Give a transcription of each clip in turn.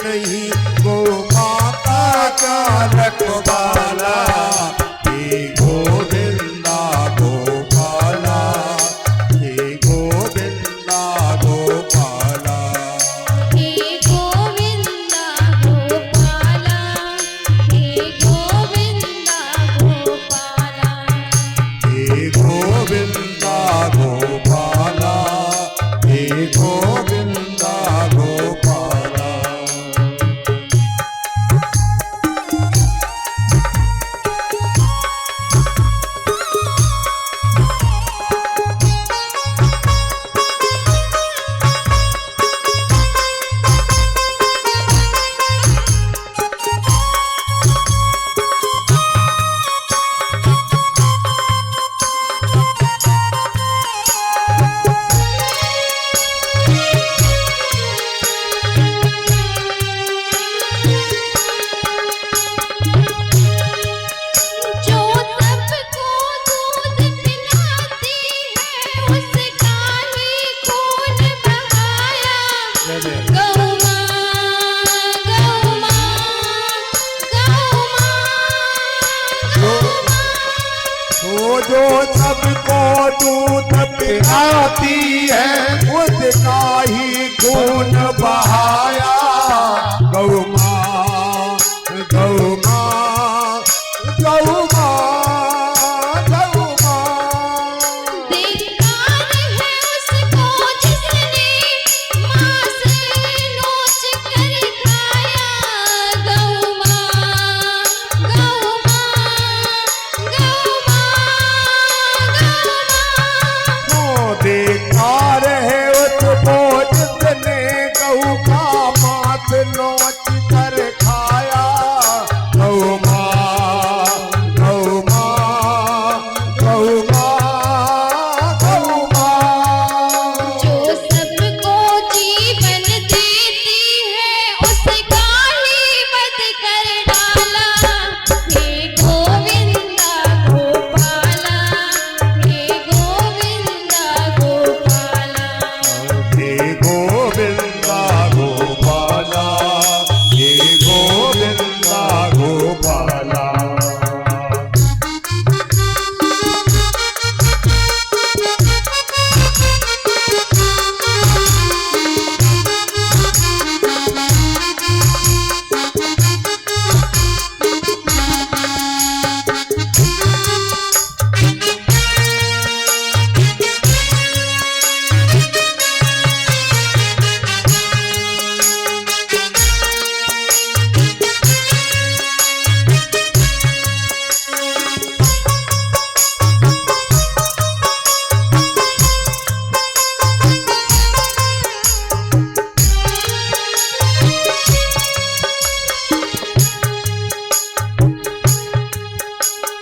नहीं गो माता का रखवाला। हे गोविंदा गोपाला, हे गोविंदा गोपाला, हे गोविंदा गोपाला, हे गोविंदा गोपाला, हे गोविंदा गोपाला, हे गोविंदा गोपाला। जो सबको दूध पिलाती है उसका ही खून बहाया। गौ माँ, गौ माँ, गौ माँ, जो सबको दूध पिलाती है उसका ही खून बहाया। गौ माँ, गौ माँ, गौ माँ, गौ माँ। धिक्कार है उसको जिसने माँ से नोच कर खाया। गौ माँ, गौ माँ, गौ माँ, गौ माँ। बेकार है उसको जिसने गऊ का मांस नोच कर खाया। गौ माँ, गौ माँ, गौ माँ, गौ माँ। जो सबको जीवन देती है उसका ही वध कर डाला। हे गोविंदा गोपाला, हे गोविंदा गोपाला, हे गोविंदा गोपाला, हे गोविंदा गोपाला।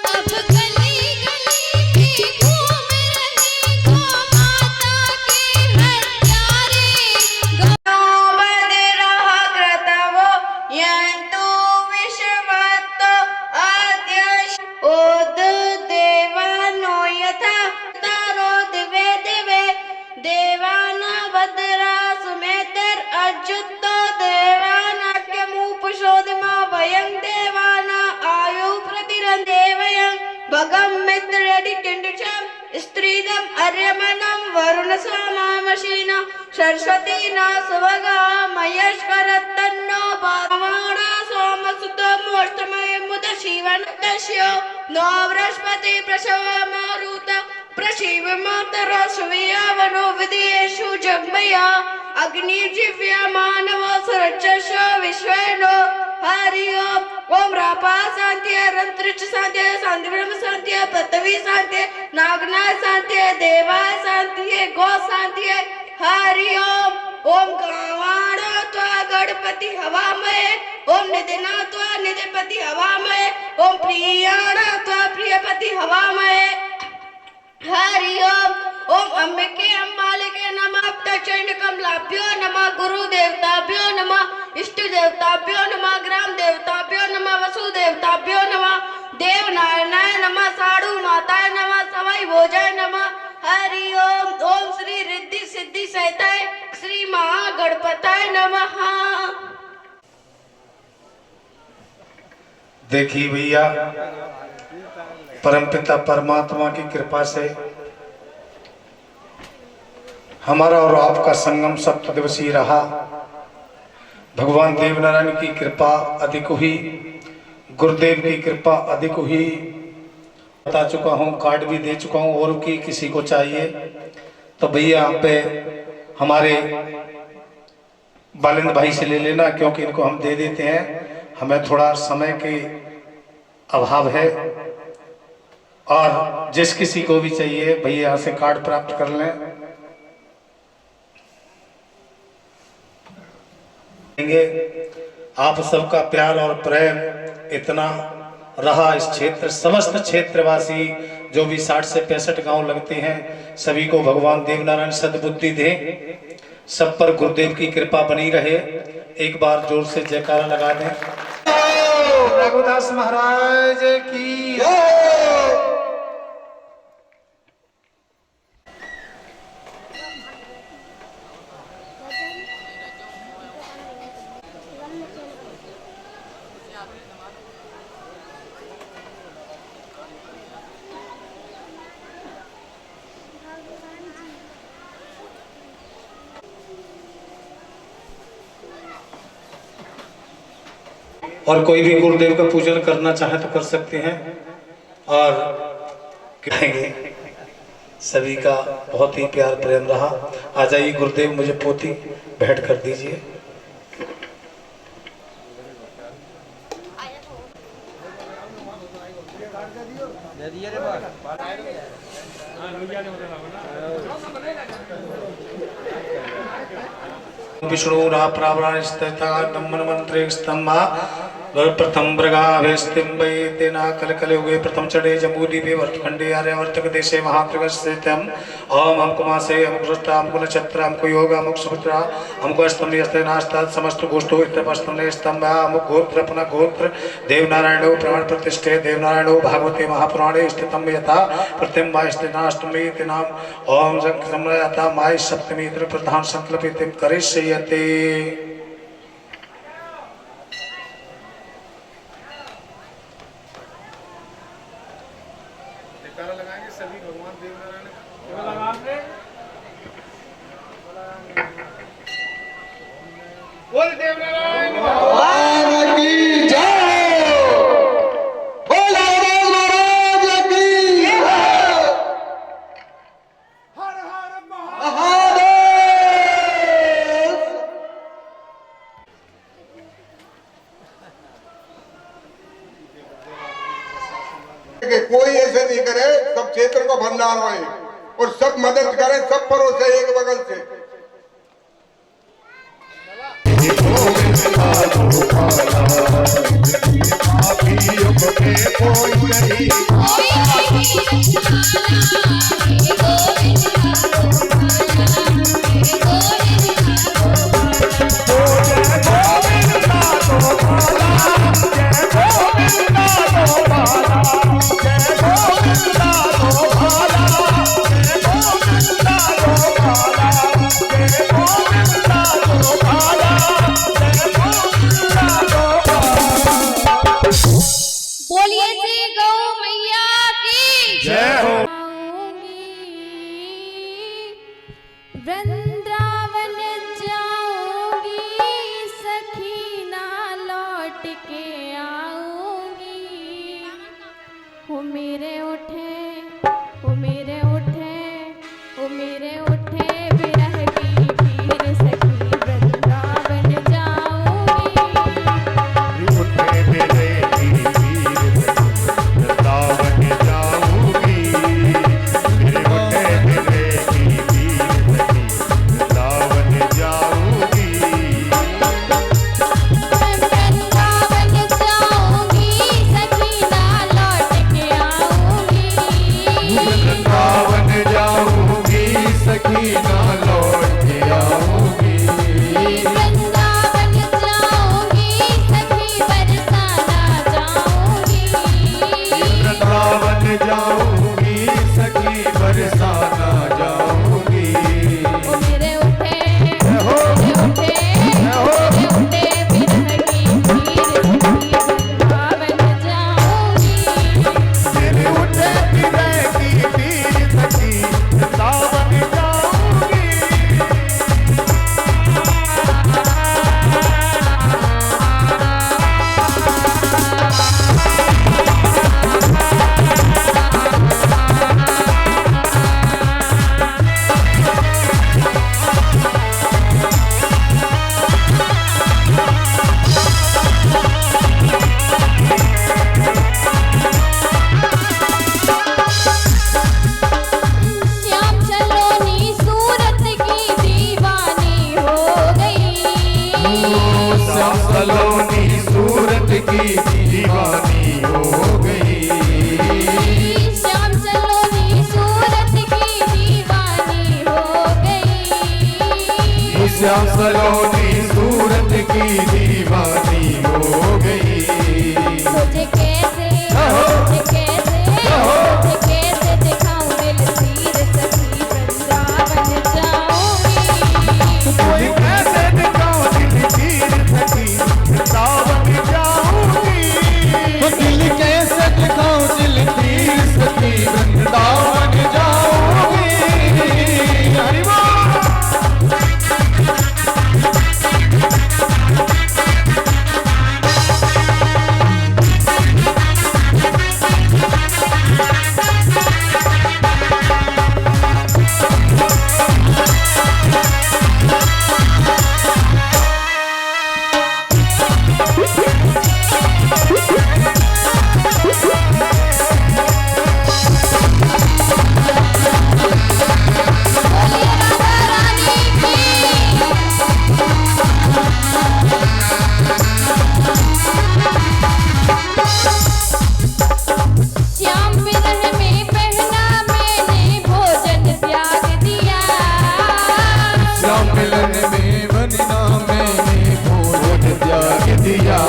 अब गली गली में घूम रहे गौ माता के हत्यारे। बधिरः क्रतवो यन्तु विश्वतो अद्यश ओद देवानो यथा तारो दिवे दिवे देवान भद्रा सुमेतिर् अच्युतो देवानाक्यमुपशोधिमा वयं देवान आयु प्रतिरं देवयं भगं मित्रयदिकिण्डिचं स्त्रीदम् अर्यमनं वरुणस्वामामशीन सरस्वती न सुभगा मयस्करत्तन्नो भावाणा सोमसुतमोष्टमय मुद शिवनतस्यो नो बृहस्पति प्रसवमारुत प्रशिव मातरो सुवियावनो विदेशु जग्मया अग्निजीव्या मानव सरचश विश्वेनो हरि ओम। ओम रापा शांति रंत्रिच शांति शांतिब्रह्म शांति पृथ्वी शांति नागनाथ शांति देवा शांति गो शांति हरि ओम। ओम गवाण त्वा गणपति हवामय, ओम निधिना त्वा निधिपति हवामय, ओम प्रियाण त्वा प्रियपति हवामय। हरि ओम। ओम अंबिके अम्बालिके नमः दक्षिण कमलाभ्यो नमः गुरु देवताभ्यो नमः इष्ट देवताभ्यो नमः ग्राम देवताभ्यो नमः वसु देवताभ्यो नमः देव नारायणाय नमः साधु माताय नमः सवाई भोजाय नमः। हरि ओम। ओम श्री रिद्धि सिद्धि सहिताय श्री महागणपताय नमः। देखिए भैया, परमपिता परमात्मा की कृपा से हमारा और आपका संगम 7 दिवसीय रहा। भगवान देवनारायण की कृपा अधिक हुई, गुरुदेव की कृपा अधिक हुई। बता चुका हूँ, कार्ड भी दे चुका हूँ, और की किसी को चाहिए तो भैया यहाँ पे हमारे बालिंद भाई से ले लेना, क्योंकि इनको हम दे देते हैं, हमें थोड़ा समय के अभाव है। और जिस किसी को भी चाहिए भैया यहाँ से कार्ड प्राप्त कर लें। आप सबका प्यार और प्रेम इतना रहा इस क्षेत्र, समस्त क्षेत्रवासी जो भी 60 से 65 गांव लगते हैं, सभी को भगवान देवनारायण सद्बुद्धि दे, सब पर गुरुदेव की कृपा बनी रहे। एक बार जोर से जयकारा लगा दें। रघुदास महाराज की और कोई भी गुरुदेव का पूजन करना चाहे तो कर सकते हैं। और कहेंगे सभी का बहुत ही प्यार प्रेम रहा। आ जाइए गुरुदेव, मुझे पोथी भेंट कर दीजिए। विष्णु राप्रावरण स्थिता नमन मंत्रे स्तंभा प्रथम मृगाभेस्तिम्बे तेना कलकलयुगे प्रथम चढ़े जम्बूद्वीपे वर्तखंडे आर्यावर्तक देशे महाप्रगस्थितम् ओम हमको मासे हमको सृष्टा हमको नक्षत्र हमको योग हमको सुमित्रा हमको स्तंभ नास्तात् समस्त गोष्ठो इत्यपस्तम्भे स्तंभ हमको गोत्र अपना गोत्र देवनारायणो प्रमाण प्रतिष्ठे देवनारायणो भागवते महापुराणे स्थितम् यथा प्रतिम्बा स्थिनाष्टमी नाम ओम संक्रमणता माय सप्तमी प्रधान संकल्पित करिष्यते। लगाएंगे सभी भगवान देवनारायण बोल देवनारायण भगवान की जय, बोलो महाराज की जय। हर हर महादेव। कोई ऐसे नहीं करे, सब क्षेत्र को भंडार होए और सब मदद करें, सब परों से एक बगल से। बोलिए श्री गौ मैया की जय हो। श्याम सलोनी सूरत की दीवानी हो गई। श्याम सलोनी सूरत की दीवानी हो गई। श्याम सलोनी सूरत की दीवानी हो गई। तुझे कैसे दिखाऊं दिल तीर सखी वृंदावन जाऊंगी। कोई कैसे दिखाऊं दिल तीर सखी वृंदावन जाऊंगी। दिल कैसे दिखाऊं दिल तीर सखी वृंदावन जाऊंगी। हरि बोल। श्याम विरह में पहना मैंने भोजन त्याग दिया। श्याम मिलन में बनना मैंने भोजन त्याग दिया।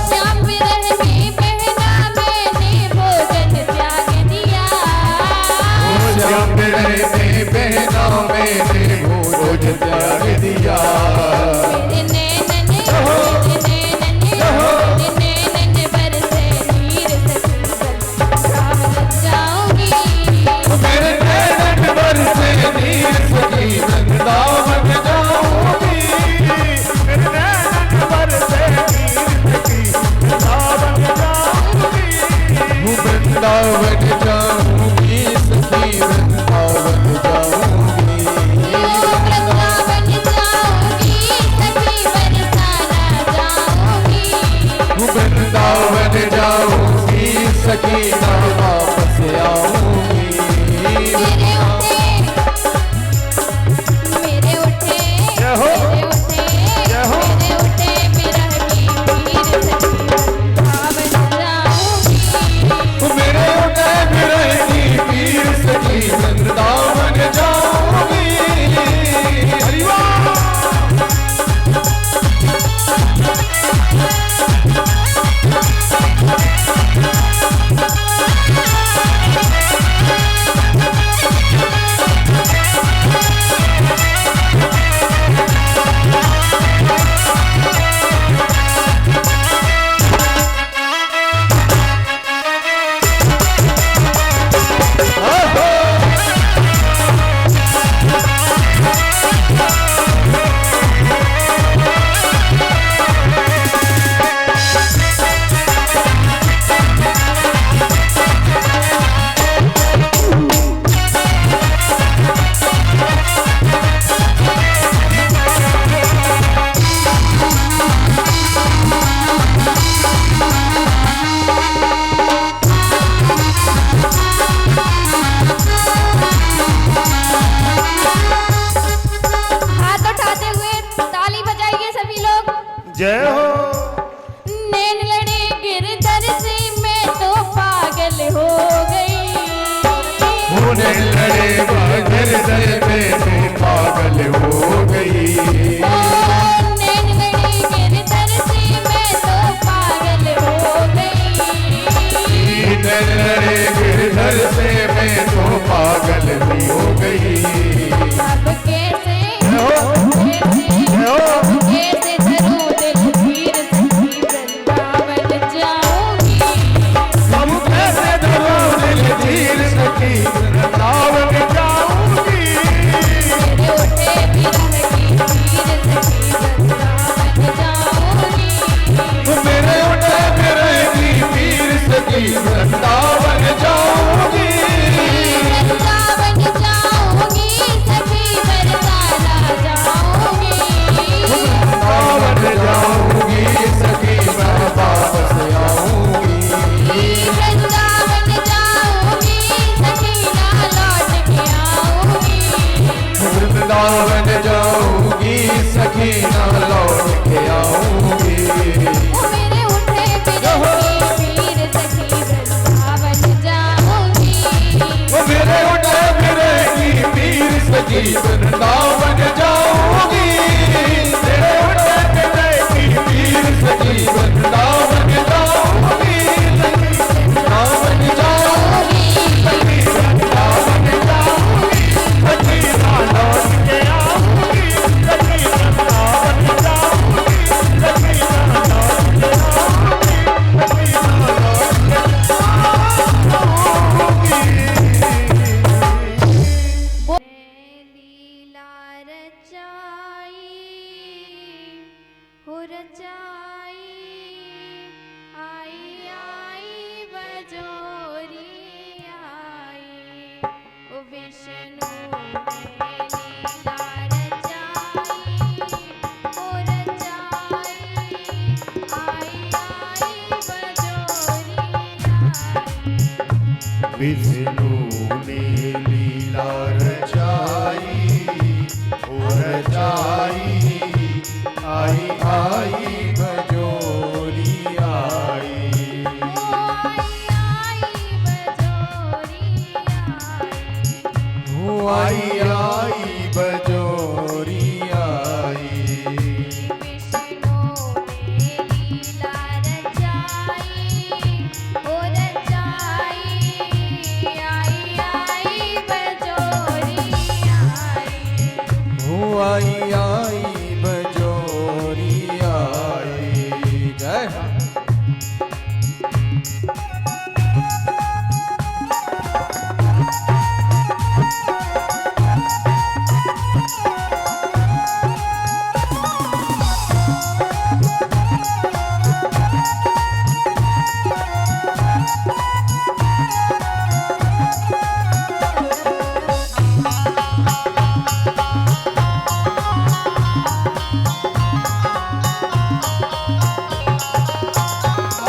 श्याम विरह में पहना मैंने भोजन त्याग दिया। श्याम मिलन में पहना मैंने भोजन त्याग दिया। मेरे नैनन बरसे नीर सखी वृंदावन जाऊंगी। मेरे नैनन बरसे नीर सखी वृंदावन जाऊंगी। मेरे नैनन बरसे नीर सखी वृंदावन जाऊंगी। वृंदावन जाऊंगी सखी वृंदावन जाऊंगी। वृंदावन जाऊंगी सखी बरसाना जाऊंगी। वृंदावन जाऊंगी सखी ना वापस आऊंगी। मेरे उठे विरह की पीर सखी वृंदावन जाऊंगी। मेरे उठे विरह की पीर सखी वृंदावन जाऊंगी। हरि बोल। हाथ उठाते हुए ताली बजाइए सभी लोग। जय हो। नैन लड़े गिरधर से मैं तो पागल हो गई। होने लड़े बागर दर पे तू पागल हो गई। ओ नैन लड़े गिरधर से मैं तो पागल हो गई। लड़े गिरधर से मैं तो पागल भी हो गई। अब कैसे धरूं दिल तीर सखी वृंदावन जाऊंगी। अब कैसे धरूं दिल तीर सखी वृंदावन जाऊंगी। मेरे उठे विरह की पीर सखी वृंदावन जाऊंगी, तेरे उठे की पीर सखी वृंदावन जाऊंगी, सखी वृंदावन जाऊंगी, सखी वृंदावन जाऊंगी, सखी लौट के आऊंगी, सखी वृंदावन जाऊंगी, सखी लौट के आऊंगी, सखी लौट के आऊंगी। लीला रचाई हो रचाई, आई आई बजोरी आई, ओ विष्णु ने लीला रचाई हो रचाई, आई आई बजोरी आई। विष्णु ने लीला रचाई हो रचाई, आई आई बजोरी आई, ओ आई आई बजोरी आई, हो आई आई बजोरी आई। जय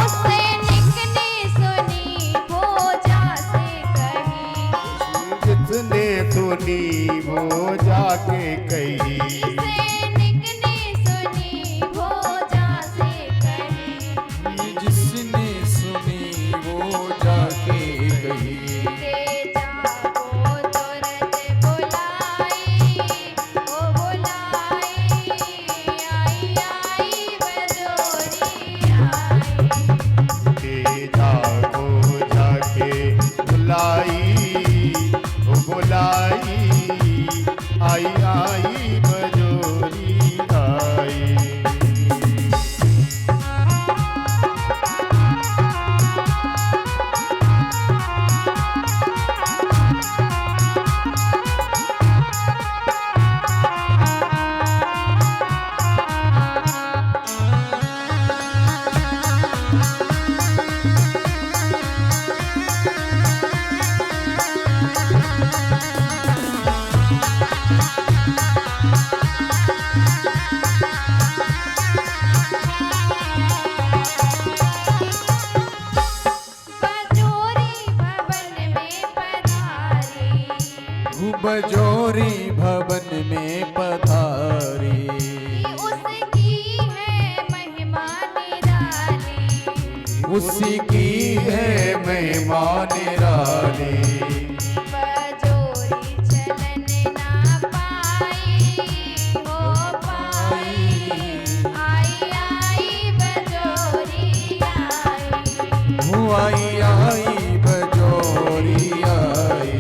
उससे निकली सुनी भोजा से कही, जितने सुनी वो जाके कही, उससे निकली सुनी भोजा से कही, जिसने सुनी वो जाके कही, तेजा को तुरंत बुलाई, ओ बुलाई, आई आई बजोरी आई। तेजा को जाके बुलाई, वो बुलाई, आई आई बजोरी आई। बजोरी भवन में पधारी, बजोरी भवन में पधारी, उसकी है महिमा निराली, उसी की है महिमा निराली, बजोरी चलन ना पाई, हो पाई, आई आई बजोरी आई। हो आई आई बजोरी आई,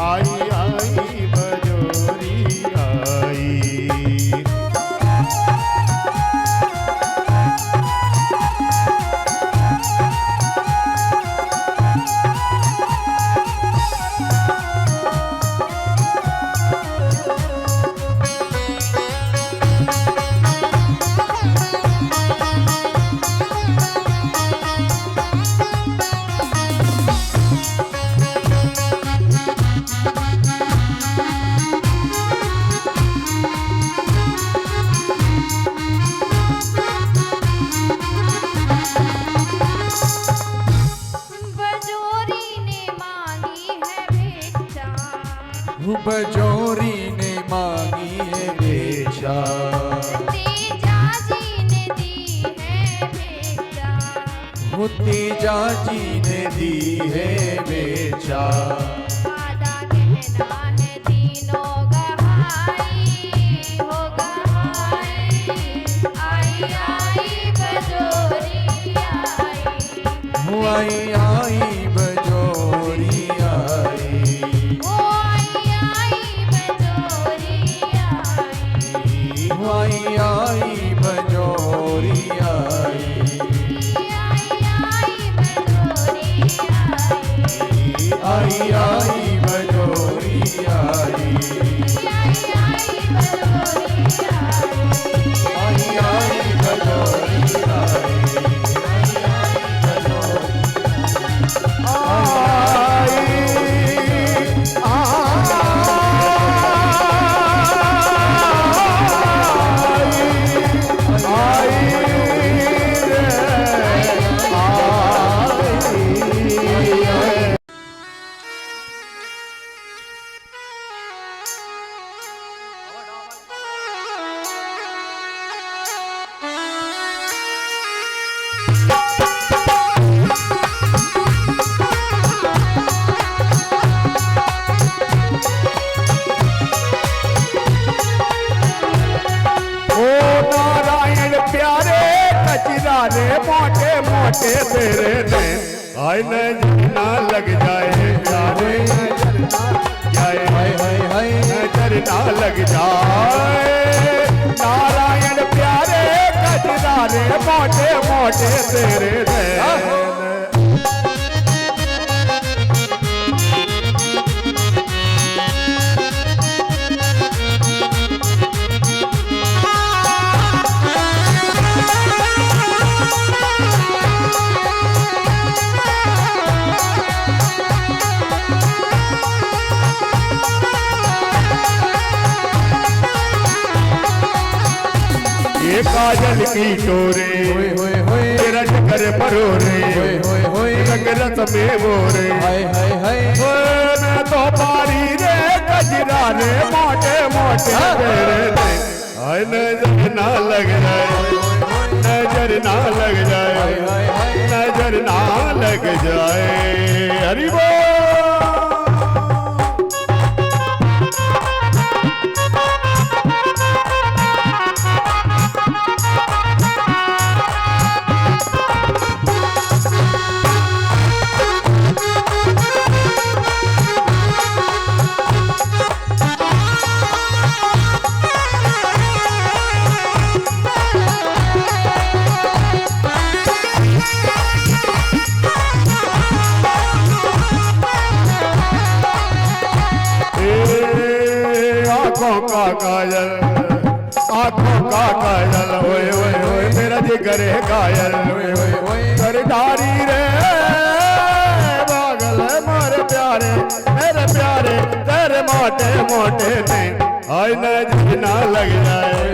आई आई बजोरी आई। बजोरी ने मांगी है भिक्षा, तेजा जी ने दी है भिक्षा, तेजा जी ने दी है भिक्षा। वादा कहना है तीनों आई आई बजोरी आई ओ आई बजोरी आई आई बजोरी आई आई आई बजोरी आई आई आई बजोरी मोटे मोटे तेरे नैन आय नजर ना लग जाए प्यारे नजर ना लग जाए नारायण प्यारे कजरारे मोटे मोटे तेरे नैन काजल की टोरे तेरा चक्कर परोरे रंग रस में मोरे मैं तो पारी रे कजरा रे मोटे मोटे तेरे आय नजर ना लग जाए नजर ना लग जाए नजर ना लग जाए हरि बोल आँखों का काजल ओए ओए ओए मेरा जिगर है कायल ओए ओए ओए सरदारी रे पागल मारे प्यारे मेरे प्यारे तेरे मोटे मोटे ने आय नजर ना लग जाए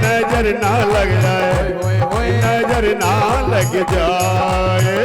नजर ना लग जाए नजर ना लग जाए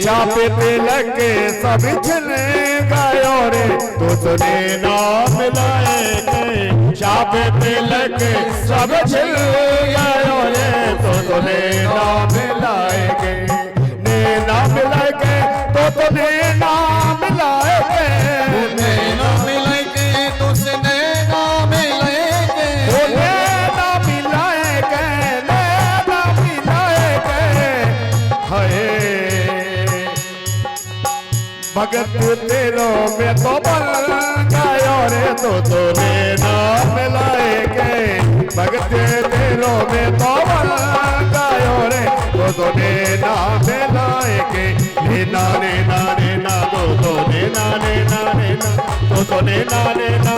चापे पे लगे सब छिले गयो रे तो सुने ना मिलाए गए चापे पे लगे सब छिल गयो रे तो सुने ना मिलाए गए ने ना मिलाए गए तो सुने ना मिलाए गए ने ना मिलाए गए तो सुने ना मिलाए गए ने ना मिलाए गए ने ना मिलाए गए हाय भगत तेरो में तो बल गयो रे तो तोने ना मिलाए गए भगत तेरो में तो बल गयो रे तो तोने ना मिलाए गए ना तो तोने ना तो तोने ना तो तोने ना तो तोने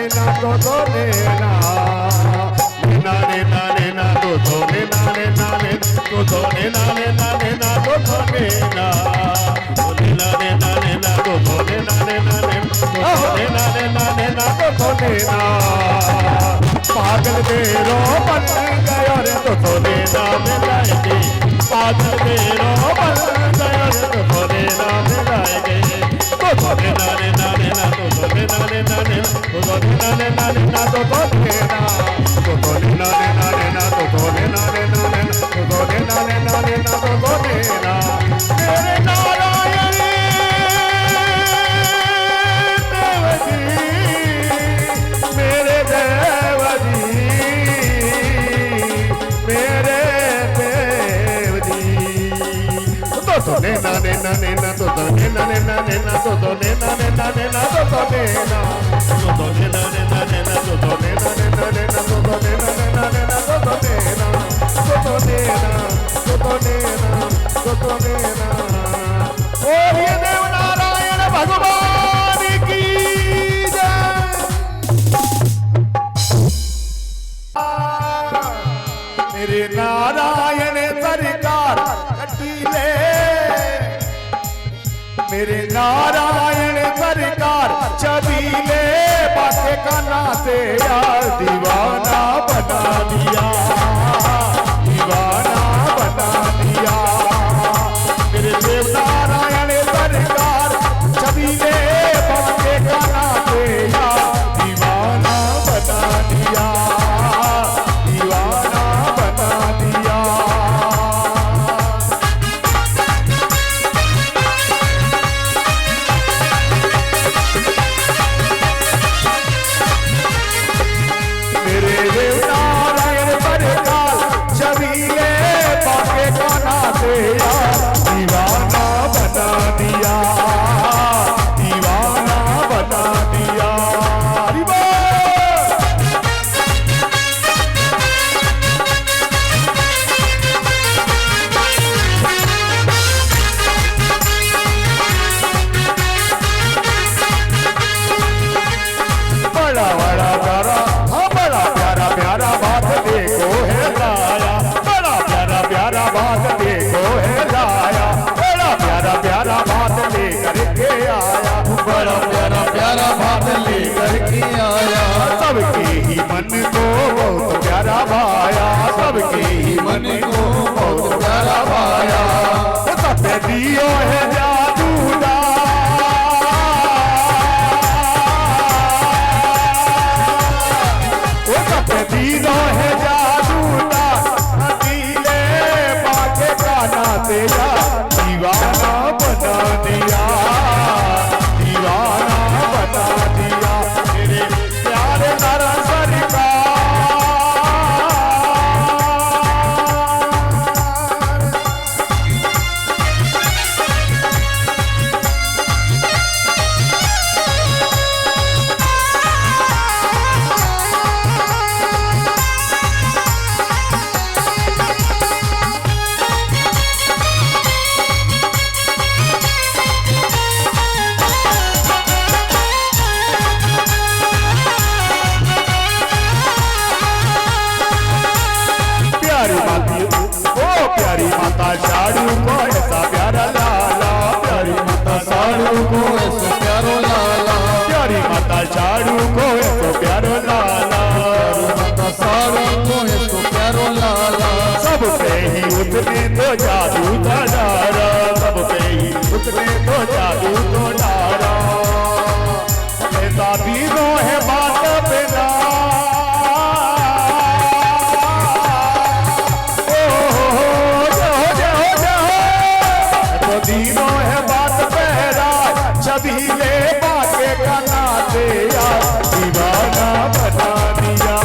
ना तो तोने ना नाने नाने ना तो धोने नाने नाने तो धोने नाने नाने ना तो धोने ना लेना पागल मेरो बन गयो रे तो लेना मिलाएंगे पागल मेरो बन गयो रे तो लेना मिलाएंगे तो लेना लेना लेना तो लेना लेना लेना तो लेना लेना लेना तो लेना तो लेना लेना लेना तो लेना लेना लेना तो लेना लेना लेना तो लेना मेरे नारायण देव जी मेरे देव जी मेरे देव जी तो लेना लेना लेना तो लेना लेना लेना तो लेना लेना लेना तो लेना तो लेना लेना लेना तो लेना लेना लेना तो लेना लेना लेना तो लेना तो लेना तो लेना तो लेना और ये देव नारायण भगवान की जय मेरे नारायण सरकार कटीले मेरे नारायण सरकार छबीले बातें काना से यार दीवाना बना दिया दीवाना बना दिया मेरे देव नारायण सरकार छबीले बातें काना से यार दीवाना बना दिया दीवाना बना दिया मेरे देव नारायण सरकार छबीले बाके काना से यार दीवाना बना दिया दीवाना बना दिया हरि बोल बड़ा बड़ा प्यारा हाँ बड़ा प्यारा प्यारा बात देखो है लाया बड़ा प्यारा प्यारा बात देखो है लाया बड़ा प्यारा प्यारा बात लेकर के आया बड़ा प्यारा प्यारा बात लेकर के आया सबके ही मन को बहुत प्यारा भाया सबके ही मन को बहुत प्यारा भाया सब दियो है जादूदार दीनो है जादूदा दिले बाके काना से दीवाना बना दिया दीवाना बना दिया मेरे प्यारे नारा सरकार प्यारी माता शाड़ू को ऐसा प्यारा लाला प्यारी माता शाड़ू को ऐसा प्यारो लाला प्यारी माता शाड़ू को ऐसा प्यारो लाला माता शाड़ू को ऐसा प्यारो लाला सब पे ही उतने तो जादू का डारा सब पे ही उतने तो जादू तो डारा ऐसा दीनो है बात पे ना दीनो है बात पहरा छबीले बाके काना से यार दीवाना बना दिया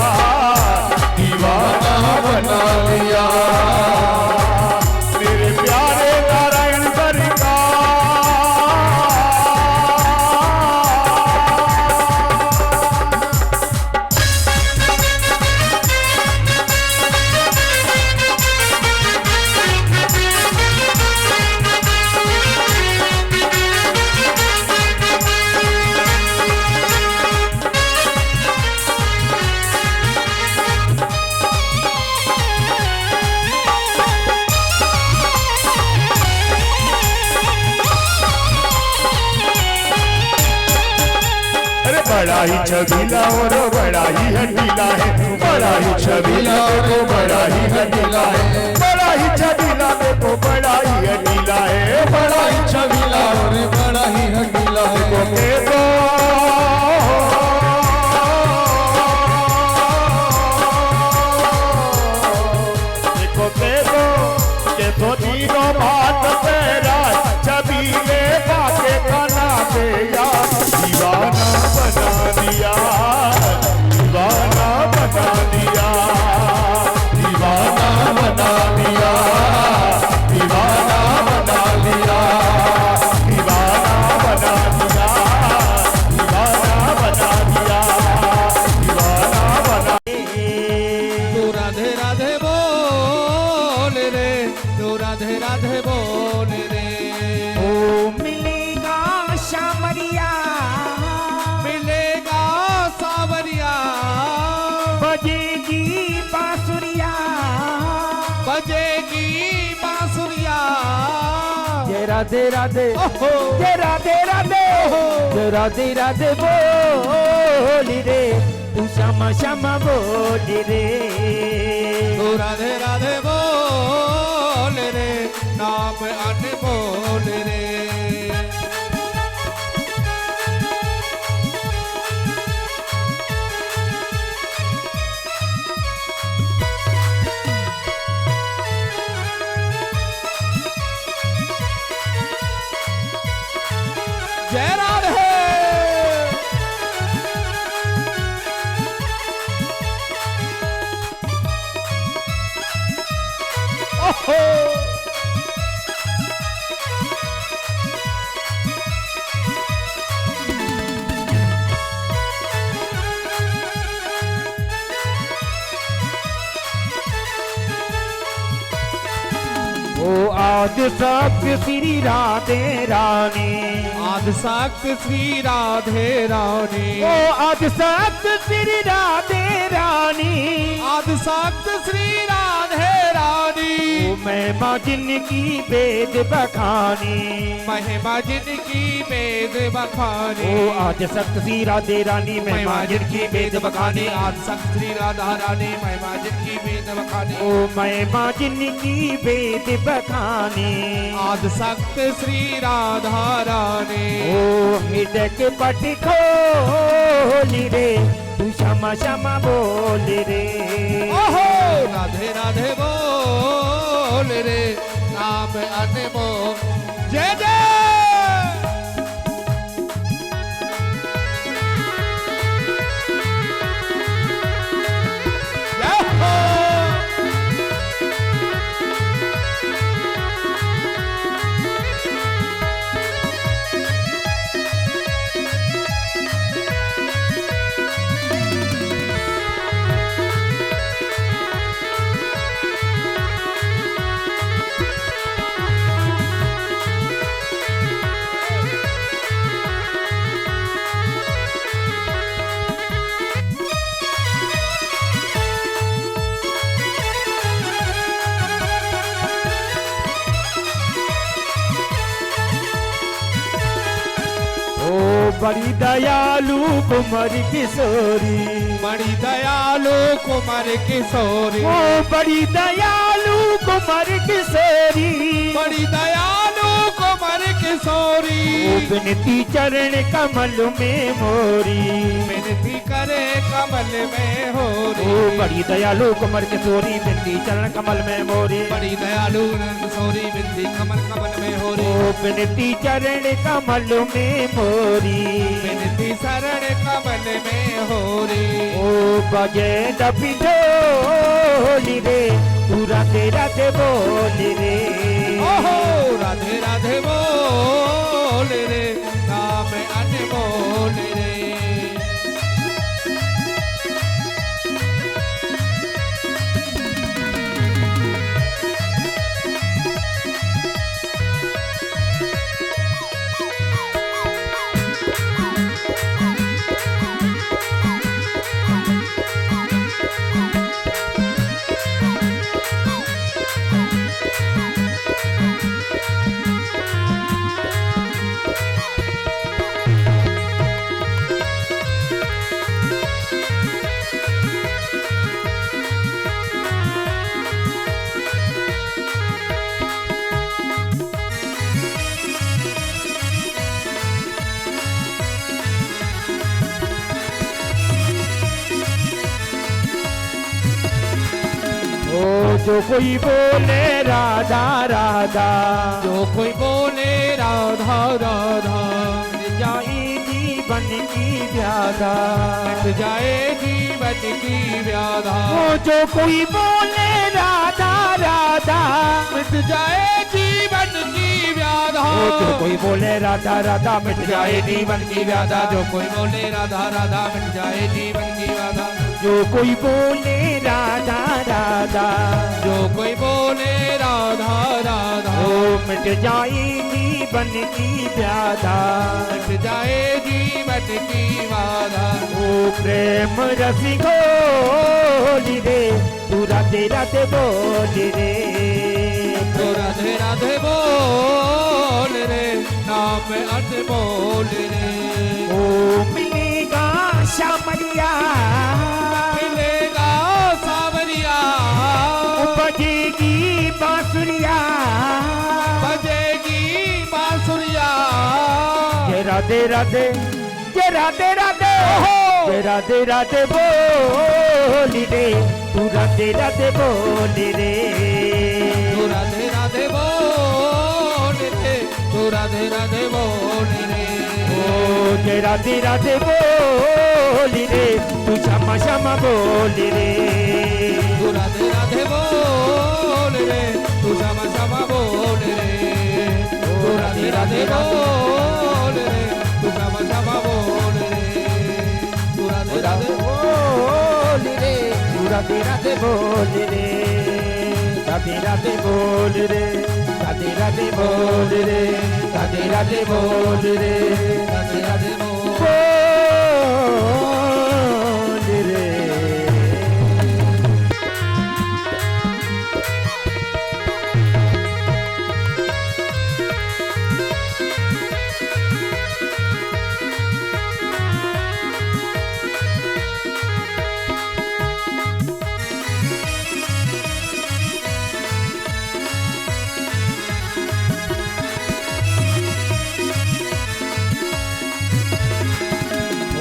दीवाना बना दिया मेरे प्यारे नारायण सरकार ही छबीला और बड़ा ही हठीला है, बड़ा ही छबीला और बड़ा ही हठीला है, बड़ा ही छबीला देखो बड़ा ही हठीला है, बड़ा ही छबीला और बड़ा ही हठीला है। देखो देखो तीनों बात तेरा छबीले बाके बना दे यार, दीवाना बना दिया, दीवाना बना दिया, दीवाना बना दिया, दीवाना बना दिया, दीवाना बना दिया, दीवाना बना दिया, दीवाना बना। तू राधे राधे बोल रे, तू राधे राधे बोल रे। ओ मिलेगा शामरिया, मिलेगा सावरिया, बजेगी बांसुरिया, बजेगी बांसुरिया। जय राधे राधे, ओहो, जय राधे राधे, जय राधे राधे बोल रे, तू श्यामा श्यामा बोल रे। तू राधे राधे बोल रे, नाम अनमोल रे। जय राधे। ओहो, ओ आदि शक्ति श्री राधे रानी, आदि शक्ति श्री राधे रानी, ओ आदि शक्ति श्री राधे रानी, आदि शक्ति श्री राधे रानी। ओ महिमा जिनकी वेद बखानी, महिमा जिनकी वेद बखानी, ओ आदि शक्ति श्री राधे रानी, महिमा जिनकी वेद बखानी, आदि शक्ति श्री राधा रानी, महिमा जिनकी वेद बखानी, ओ महिमा जिनकी वेद बखानी, आदि शक्ति श्री राधा रानी। ओ हृदय के पट खोली रे, तू क्षमा क्षमा बोल रे। ओहो, राधे राधे बोल रे, नाम अनमोल। जय जय। जय हो। बड़ी दयालु कुमार किशोरी, बड़ी दयालु कुमार किशोरी, ओ बड़ी दयालु कुमार किशोरी, बड़ी दयालु कुमार किशोरी। ओ विनती चरण कमल में मोरी, विनती करे कमल में होरी। ओ बड़ी दयालु कुमार किशोरी, विनती चरण कमल में मोरी, बड़ी दयालु किशोरी, विनती कमल कमल में होरी। ओ विनती चरण कमल में मोरी, विनती शरण कमल में होरी। ओ बजे दबी ढोली रे, तू राधे राधे बोल रे। ओहो, राधे राधे बोल रे, नाम अनमोल रे। जो कोई बोले राधा राधा जो कोई बोले राधा राधा मिट जाए जीवन की व्याधा मिट जाए जीवन की व्याधा वो जो कोई बोले राधा राधा मिट जाए जीवन की व्याधा वो जो कोई बोले राधा राधा मिट जाए जीवन की व्याधा जो कोई बोले राधा राधा मिट जाए जीवन की व्याधा जो कोई बोले राधा राधा जो कोई बोले राधा राधा वो मिट जाए जीवन की व्याधा मिट जाए जीवन की व्याधा ओ प्रेम रसी घोली रे तू राधे राधे बोली रे तो राधे राधे बोल रे नाम अर्थ बोल रे ओ मिलेगा श्यामलिया मिलेगा सावरिया बजेगी बांसुरिया बजेगी बांसुरिया जय राधे राधे जय राधे राधे जय राधे राधे बोली रे तू राधे राधे बोली रे तो राधे राधे बोल रे तो राधे राधे बोल रे ओ जय राधे राधे बोली रे तू श्यामा श्यामा बोली रे तू राधे राधे बोल रे तू श्यामा श्यामा बोल रे तू राधे राधे बोल रे तू श्यामा श्यामा बोल रे तू राधे राधे बोल रे तू राधे राधे बोल रे राधे राधे बोल रे राधे राधे बोल रे राधे राधे बोल रे राधे राधे बोल बोल रे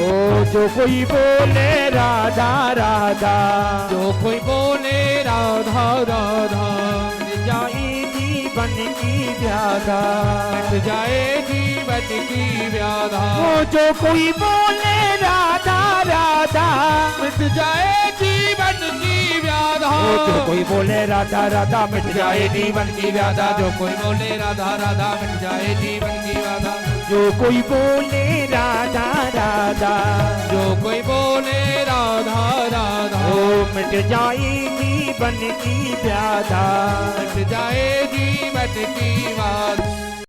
ओ जो कोई बोले राधा राधा जो कोई बोले राधा राधा मिट जाए जीवन की व्याधा मिट जाए जीवन की व्याधा ओ जो कोई बोले राधा राधा मिट जाए जीवन की व्याधा ओ जो कोई बोले राधा राधा मिट जाए जीवन की व्याधा जो कोई बोले राधा राधा मिट जाए जीवन की व्याधा जो कोई बोले राधा राधा जो कोई बोले राधा राधा ओ मिट जाए जीवन की व्याधा मिट जाए जीवन की